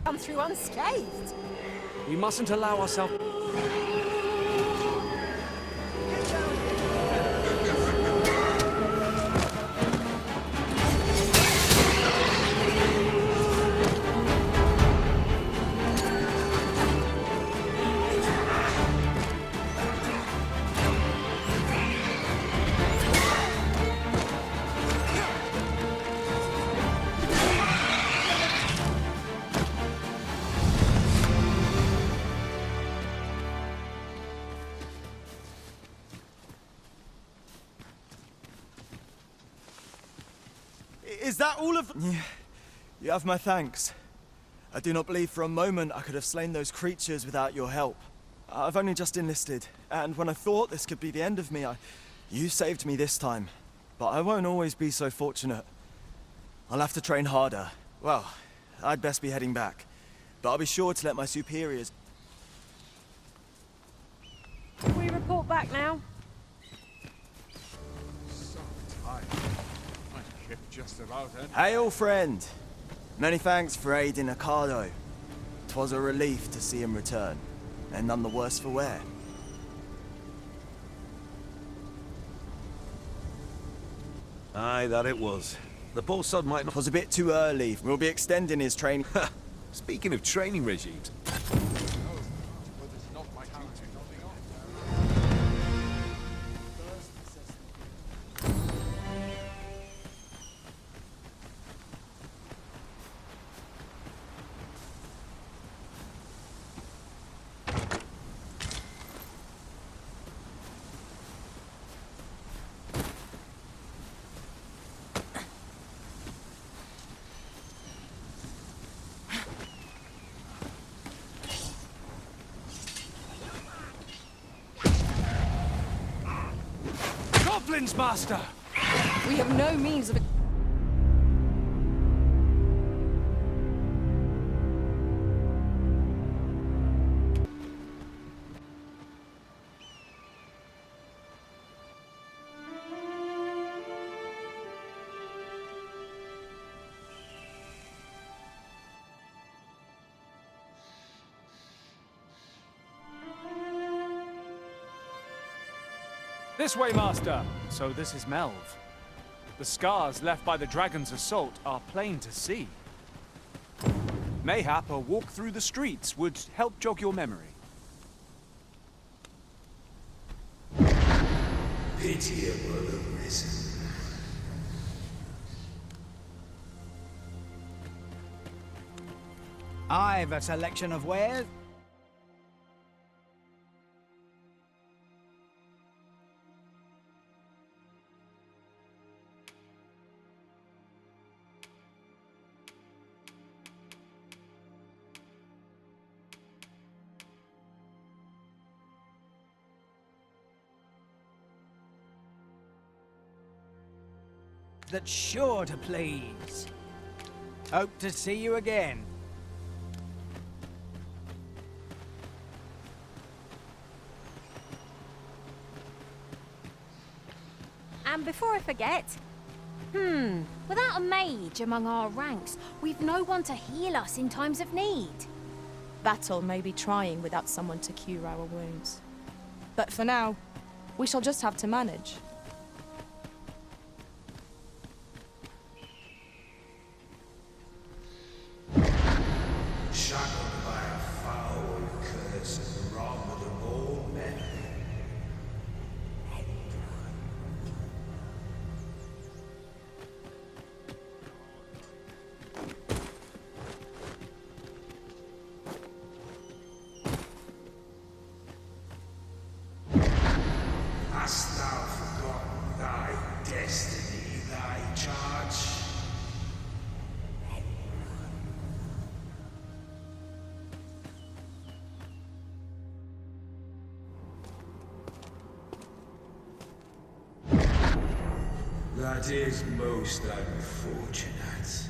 come through unscathed. We mustn't allow ourselves... Is that all of... Yeah, you have my thanks. I do not believe for a moment I could have slain those creatures without your help. I've only just enlisted, and when I thought this could be the end of me, you saved me this time. But I won't always be so fortunate. I'll have to train harder. Well, I'd best be heading back. But I'll be sure to let my superiors... We report back now. So tired. My ship just about ended. Hail, friend! Many thanks for aiding Ocado. 'Twas a relief to see him return, and none the worse for wear. Aye, that it was. The poor sod might not... 'Twas a bit too early. We'll be extending his training. Speaking of training regimes... Goblins, Master! We have no means of... This way, Master! So this is Melve. The scars left by the dragon's assault are plain to see. Mayhap a walk through the streets would help jog your memory. Pitiable arisen. I've a selection of wares. That's sure to please. Hope to see you again. And before I forget... without a mage among our ranks, we've no one to heal us in times of need. Battle may be trying without someone to cure our wounds. But for now, we shall just have to manage. Shackled by a foul curse and robbed of all men. Hast thou forgotten thy destiny, thy charge? That is most unfortunate.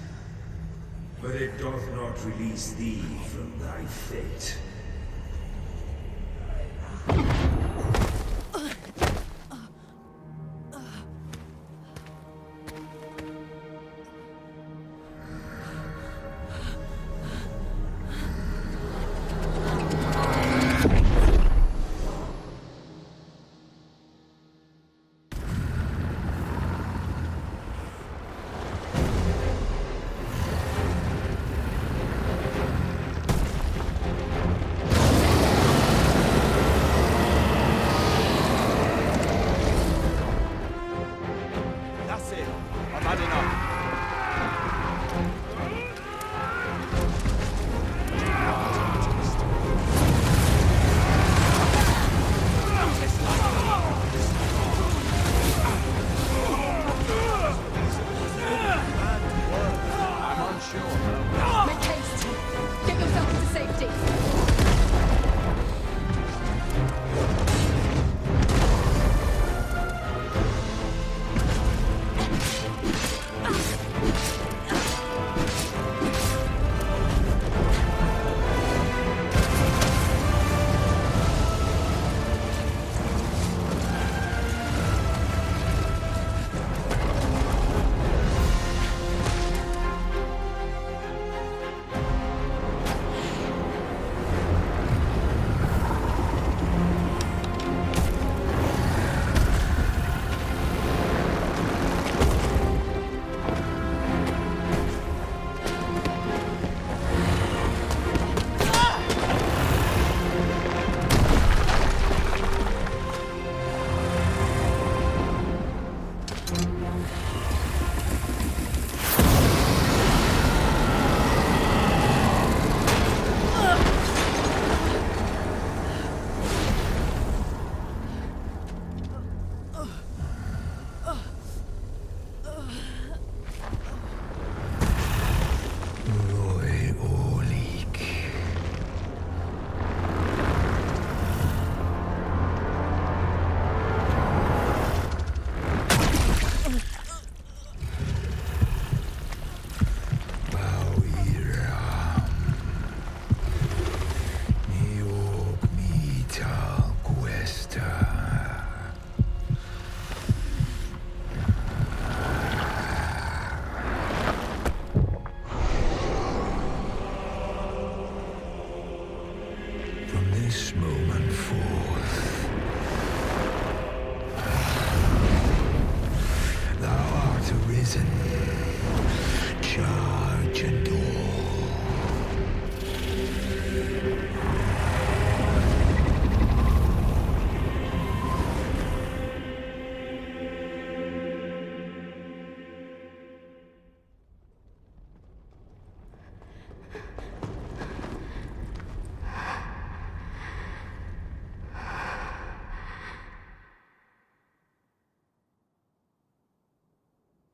But it doth not release thee from thy fate. Make haste! Get yourself into safety! this moment forth, thou art arisen, charge and all.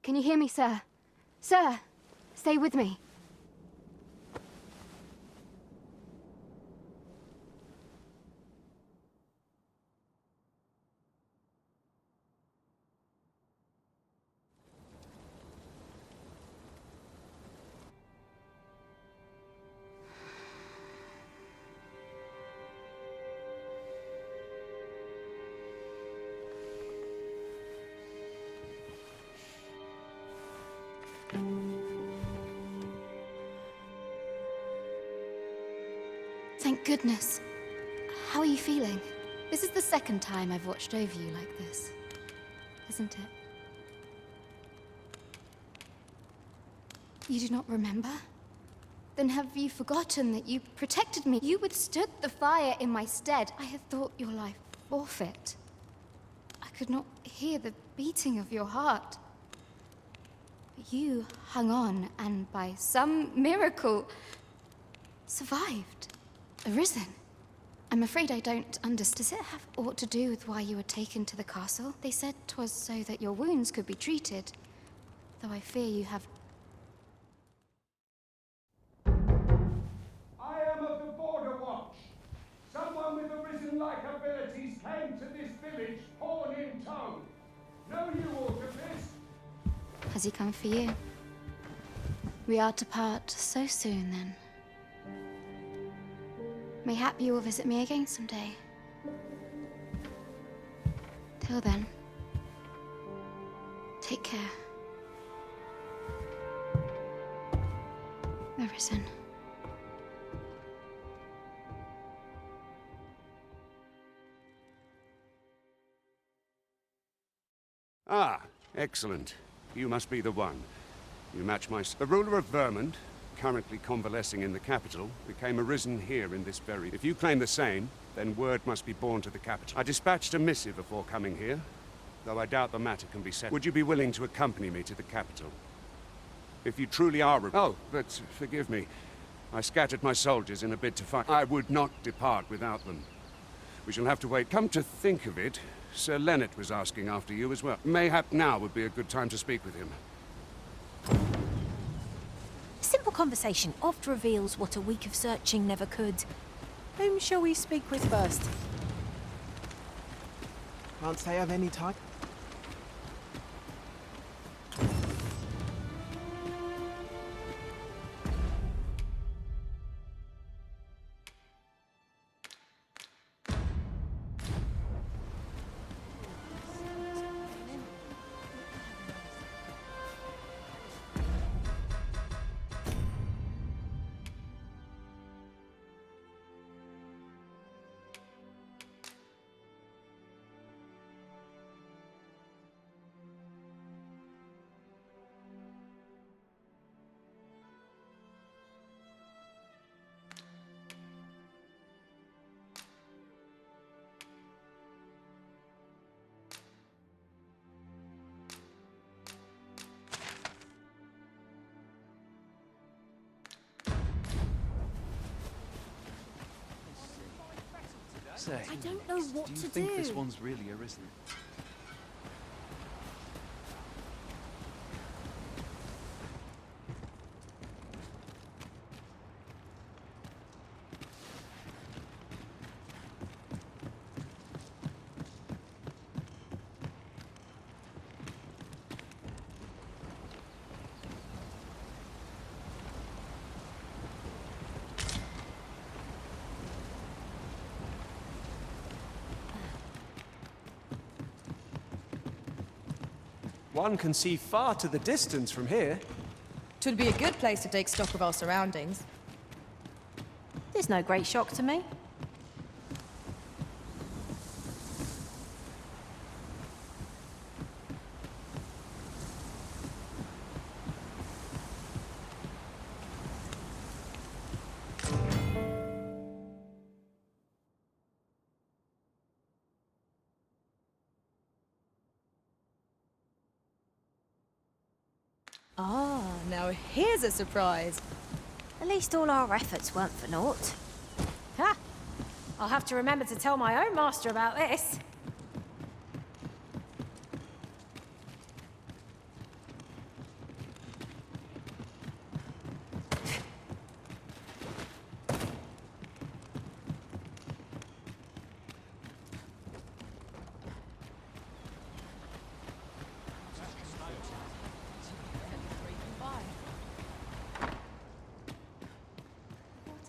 Can you hear me, sir? Sir, stay with me. Thank goodness. How are you feeling? This is the second time I've watched over you like this, isn't it? You do not remember? Then have you forgotten that you protected me? You withstood the fire in my stead. I had thought your life forfeit. I could not hear the beating of your heart. But you hung on, and by some miracle, survived. Arisen. I'm afraid I don't understand. Does it have aught to do with why you were taken to the castle? They said 'twas so that your wounds could be treated. Though I fear you have... I am of the Border Watch. Someone with Arisen-like abilities came to this village, horn in tow. Know you aught of this? Has he come for you? We are to part so soon, then. Mayhap you will visit me again someday. Till then, take care. Arisen. Ah, excellent. You must be the one. You match my... The ruler of Vermont, currently convalescing in the capital, became arisen here in this very... If you claim the same, then word must be borne to the capital. I dispatched a missive before coming here, though I doubt the matter can be settled. Would you be willing to accompany me to the capital? If you truly are... Oh, but forgive me. I scattered my soldiers in a bid to fight. I would not depart without them. We shall have to wait. Come to think of it, Sir Leonard was asking after you as well. Mayhap now would be a good time to speak with him. Simple conversation oft reveals what a week of searching never could. Whom shall we speak with first? Can't say I've any time. Say, I don't know what do you to think do. this one's really arisen? One can see far to the distance from here. Twould be a good place to take stock of our surroundings. There's no great shock to me. Ah, now here's a surprise. At least all our efforts weren't for naught. Ha! I'll have to remember to tell my own master about this.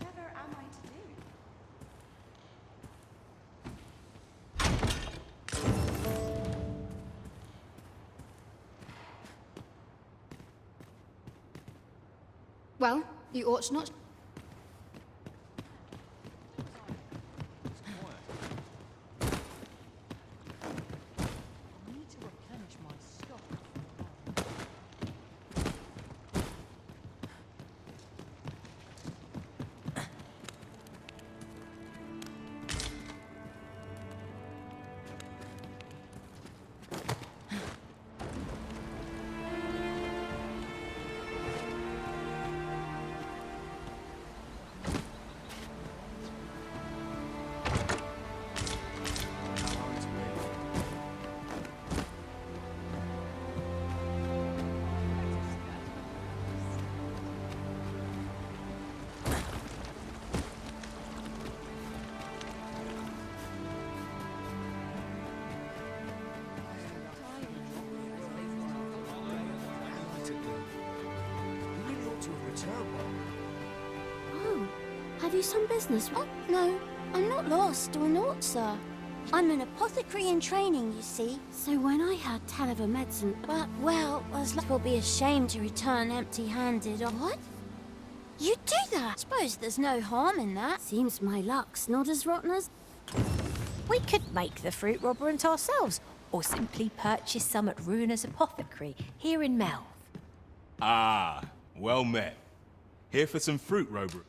Whatever am I to do? Well, you ought not. I need to replenish my stock. Oh, have you some business? Oh, no, I'm not lost or naught, sir. I'm an apothecary in training, you see. So when I heard tell of a medicine, but, well, as luck will be ashamed to return empty-handed or what? You do that? Suppose there's no harm in that. Seems my luck's not as rotten as... We could make the fruit robberant ourselves, or simply purchase some at Ruiner's apothecary here in Melve. Ah, well met. Here for some fruit robbery.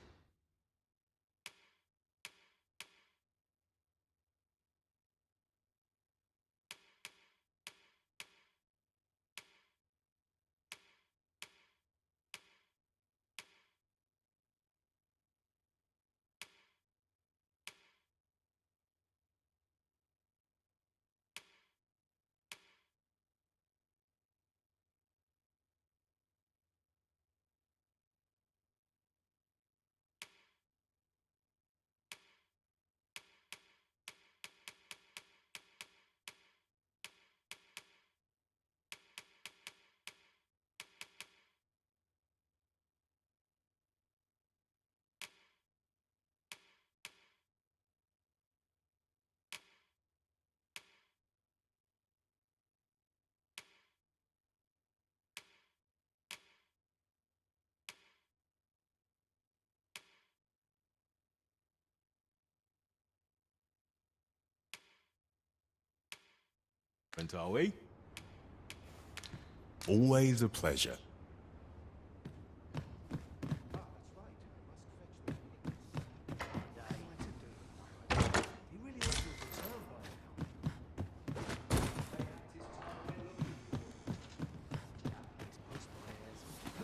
Are we? Always a pleasure.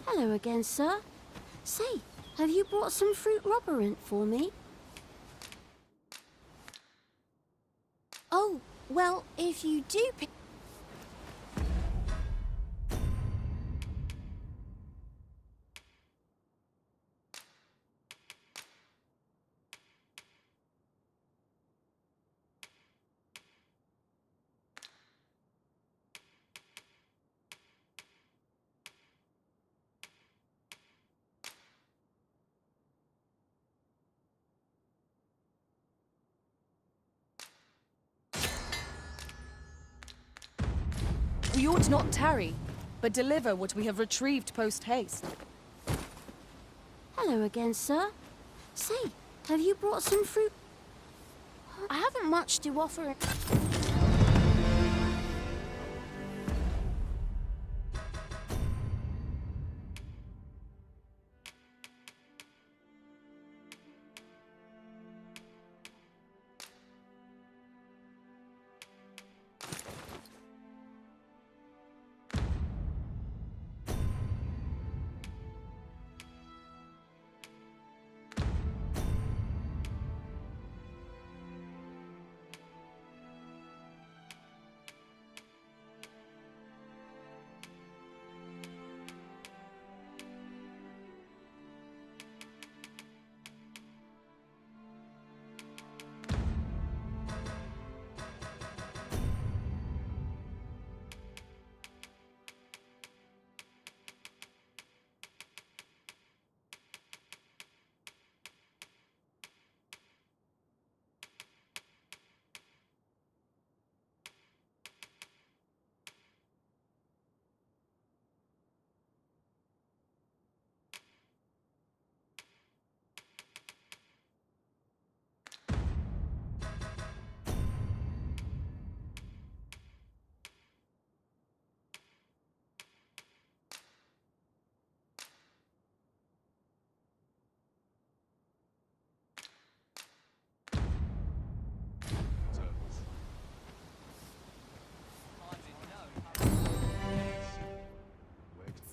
Hello again, sir. Say, have you brought some fruit robberant for me? Oh, well, if you do pick... We ought not tarry, but deliver what we have retrieved post-haste. Hello again, sir. Say, have you brought some fruit? I haven't much to offer.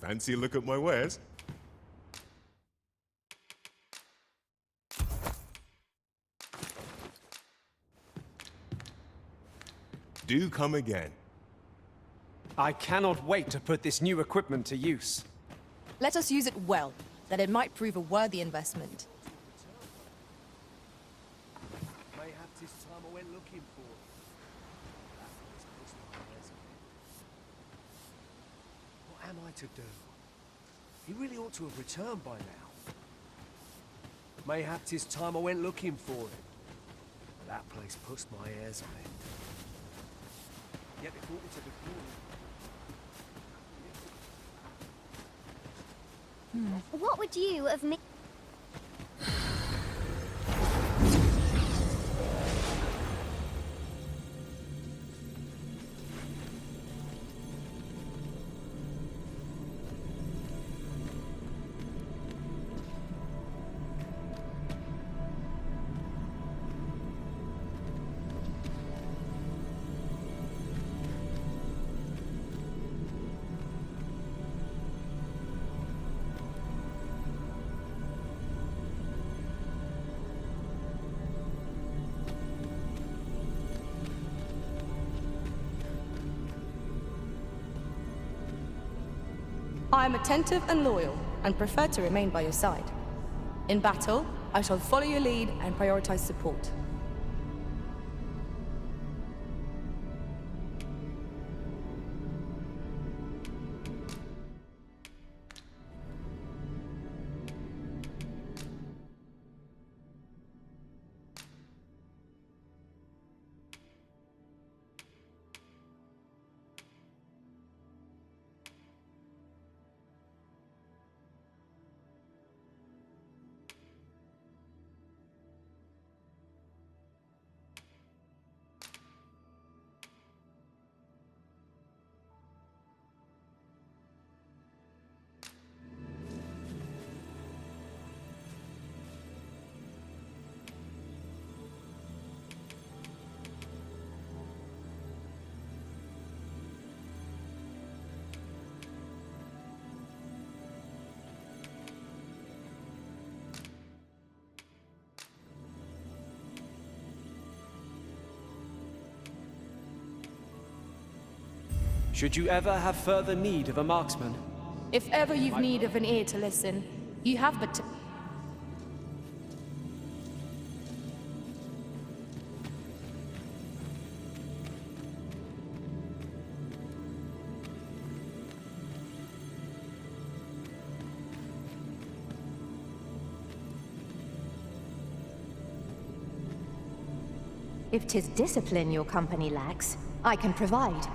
Fancy a look at my wares? Do come again. I cannot wait to put this new equipment to use. Let us use it well, that it might prove a worthy investment. Mayhap 'tis time I went looking for it. What am I to do? He really ought to have returned by now. Mayhap 'tis time I went looking for it. That place puts my ears on it. Yet before it to be What would you of me? I am attentive and loyal, and prefer to remain by your side. In battle, I shall follow your lead and prioritize support. Should you ever have further need of a marksman? If ever you've need of an ear to listen, you have but to... If 'tis discipline your company lacks, I can provide.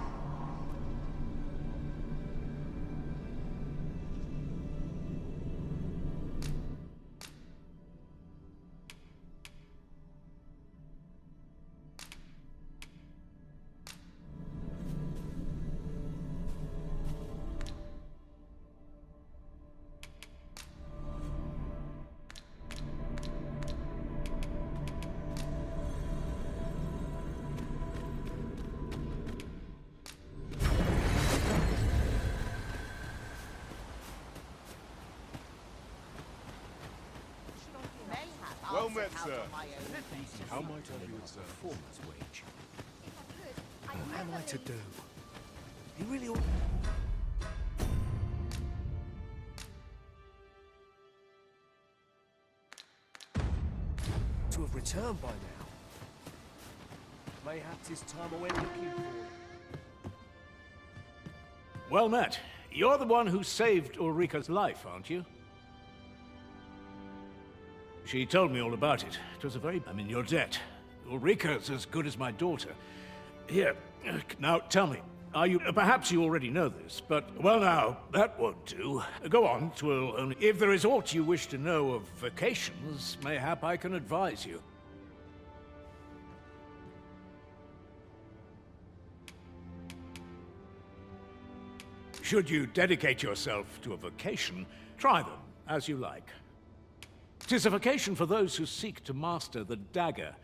Well met, sir. How might I be of service? Performance wage. What am I to do? He really ought... to have returned by now. Mayhap 'tis time I went looking for him. Well met. You're the one who saved Ulrika's life, aren't you? She told me all about it. It was a very... I'm in your debt. Ulrika's as good as my daughter. Here, now tell me, are you... perhaps you already know this, but... well now, that won't do. Go on, 'twill only... If there is aught you wish to know of vacations, mayhap I can advise you. Should you dedicate yourself to a vacation, try them as you like. 'Tis a vacation for those who seek to master the dagger.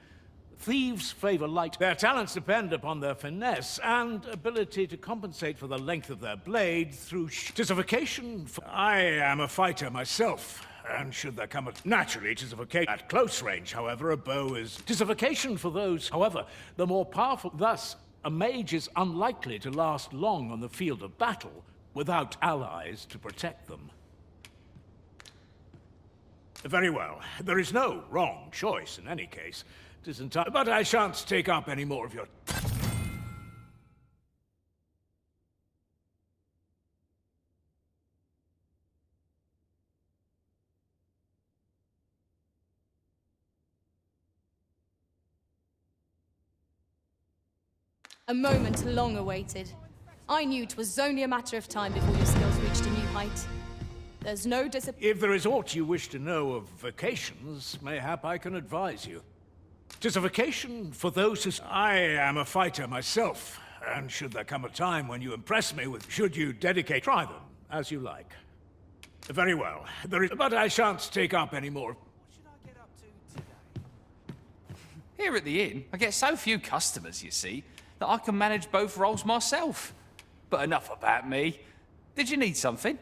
Thieves favor light. Their talents depend upon their finesse and ability to compensate for the length of their blade through 'Tis a vacation for... I am a fighter myself, and should there come a... Naturally, 'tis a vacation. At close range, however, a bow is... 'Tis a vacation for those, however, the more powerful... Thus, a mage is unlikely to last long on the field of battle without allies to protect them. Very well. There is no wrong choice in any case. It is entirely... But I shan't take up any more of your... A moment long awaited. I knew 'twas only a matter of time before your skills reached a new height. There's no discipline. If there is aught you wish to know of vacations, mayhap I can advise you. 'Tis a vacation for those who... I am a fighter myself, and should there come a time when you impress me with... Should you dedicate... Try them as you like. Very well. There is... But I shan't take up any more... Here at the inn, I get so few customers, you see, that I can manage both roles myself. But enough about me. Did you need something?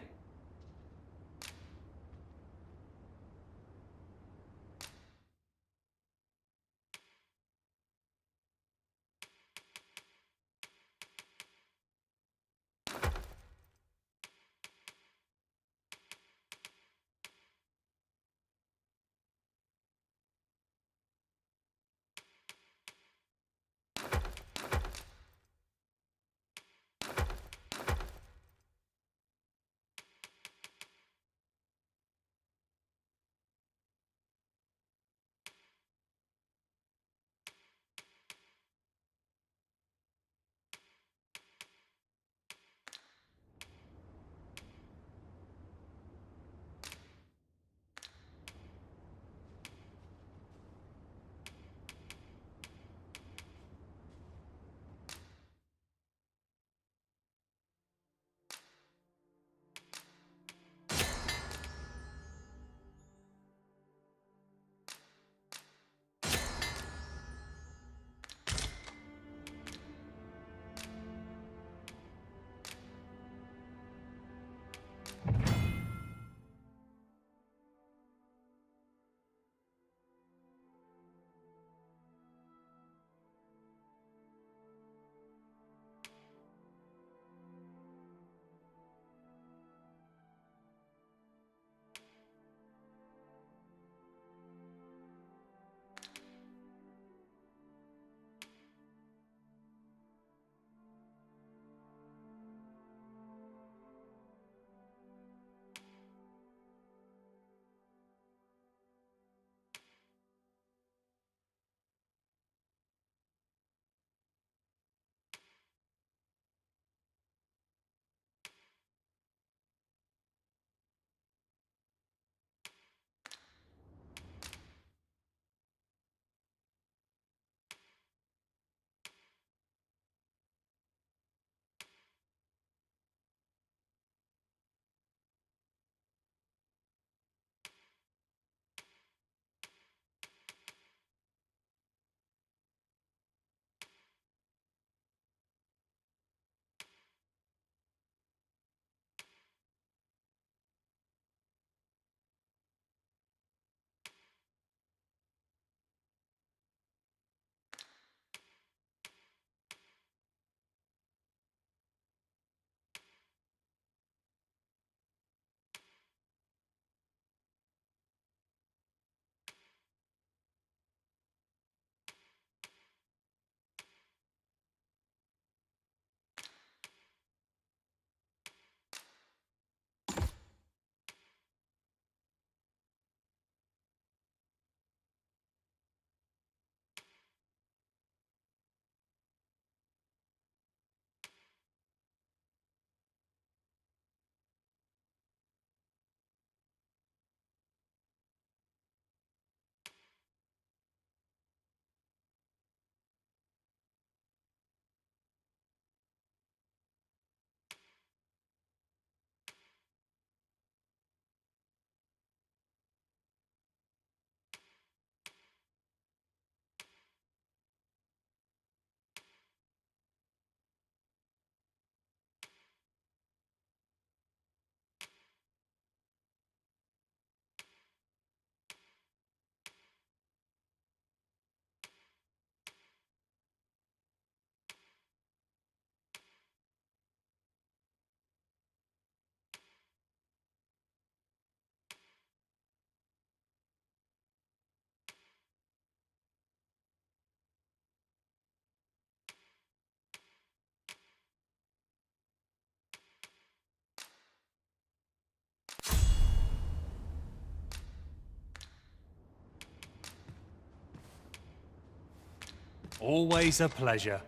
Always a pleasure.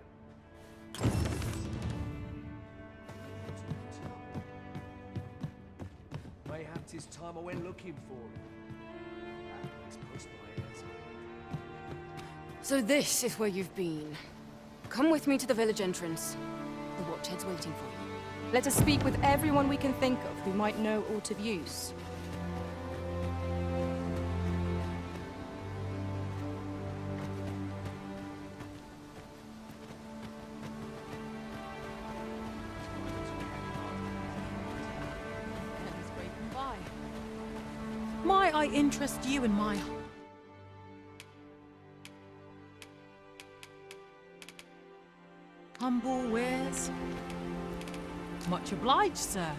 Mayhap 'tis time I went looking for it. That place pushed my ears. So this is where you've been. Come with me to the village entrance. The watchhead's waiting for you. Let us speak with everyone we can think of who might know aught of use. Might I interest you in my... humble wares? Much obliged, sir.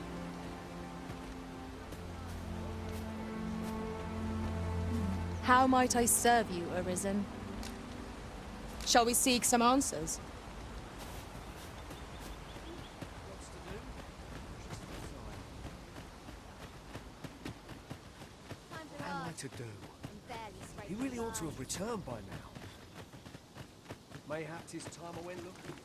How might I serve you, Arisen? Shall we seek some answers? What am I to do? He really ought to have returned by now. Mayhap 'tis time I went looking.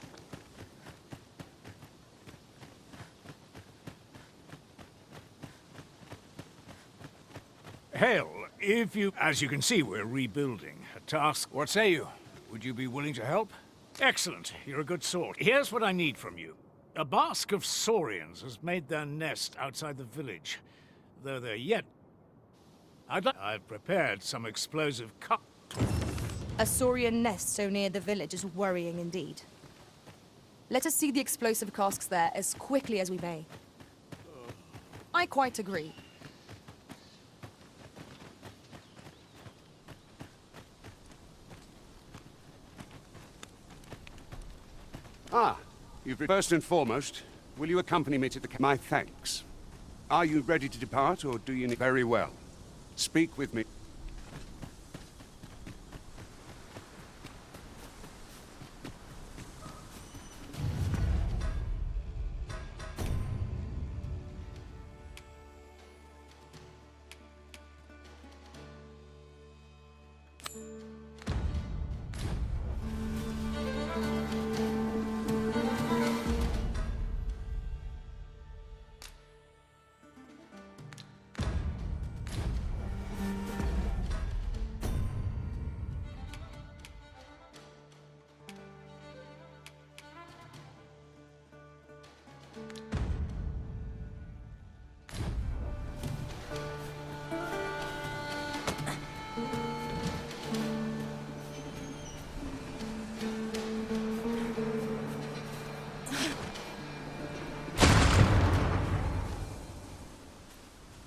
Hail, if you... As you can see, we're rebuilding. A task... What say you? Would you be willing to help? Excellent. You're a good sort. Here's what I need from you. A bask of saurians has made their nest outside the village. Though they're yet... I've prepared some explosive A saurian nest so near the village is worrying indeed. Let us see the explosive casks there as quickly as we may. I quite agree. Ah, first and foremost, will you accompany me to the My thanks. Are you ready to depart, or do you need... Very well. Speak with me.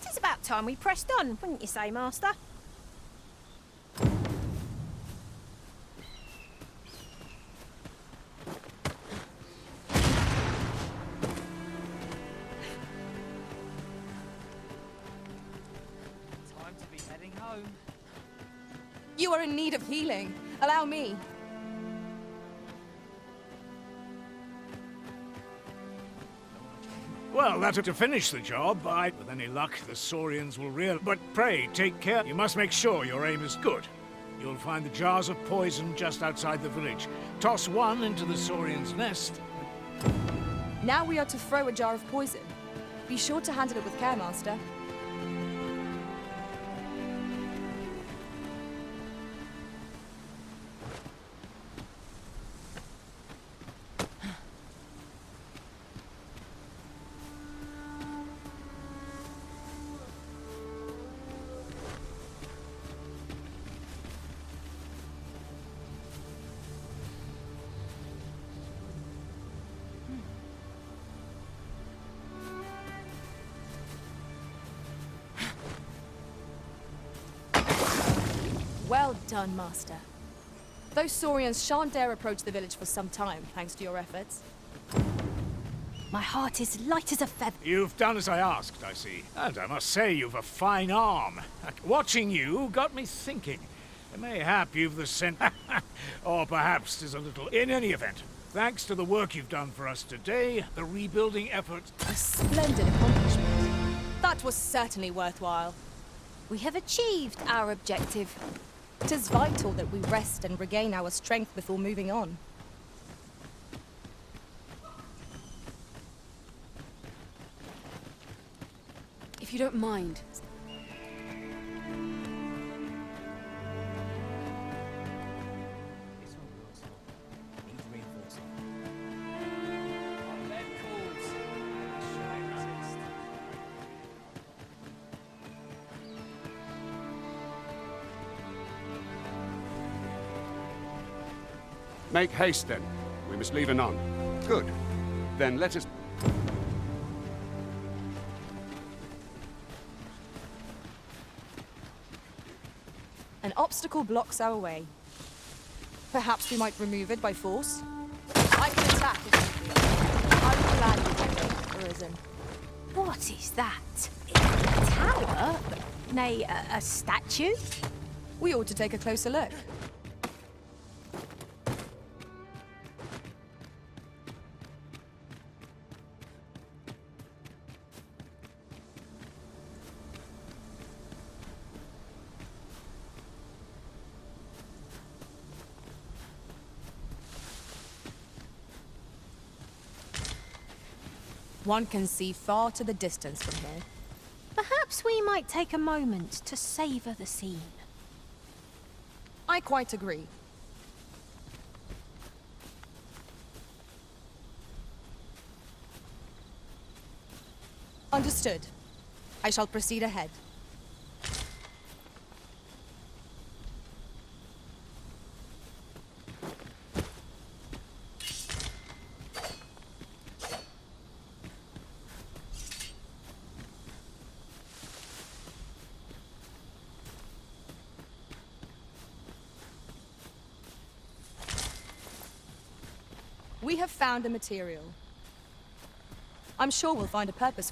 It's about time we pressed on, wouldn't you say, Master? Time to be heading home. You are in need of healing. Allow me. Well, that's to finish the job. With any luck, the saurians will real... But pray, take care. You must make sure your aim is good. You'll find the jars of poison just outside the village. Toss one into the saurian's nest. Now we are to throw a jar of poison. Be sure to handle it with care, Master. Well done, Master. Those saurians shan't dare approach the village for some time, thanks to your efforts. My heart is light as a feather. You've done as I asked, I see. And I must say you've a fine arm. Watching you got me thinking. Mayhap you've the scent... or perhaps 'tis a little... In any event, thanks to the work you've done for us today, the rebuilding efforts... A splendid accomplishment. That was certainly worthwhile. We have achieved our objective. It is vital that we rest and regain our strength before moving on. If you don't mind. Make haste, then. We must leave anon. Good. Then let us... An obstacle blocks our way. Perhaps we might remove it by force? I can attack if need be. I will gladly take Arisen. What is that? A tower? Nay, a statue? We ought to take a closer look. One can see far to the distance from here. Perhaps we might take a moment to savor the scene. I quite agree. Understood. I shall proceed ahead. We have found a material. I'm sure we'll find a purpose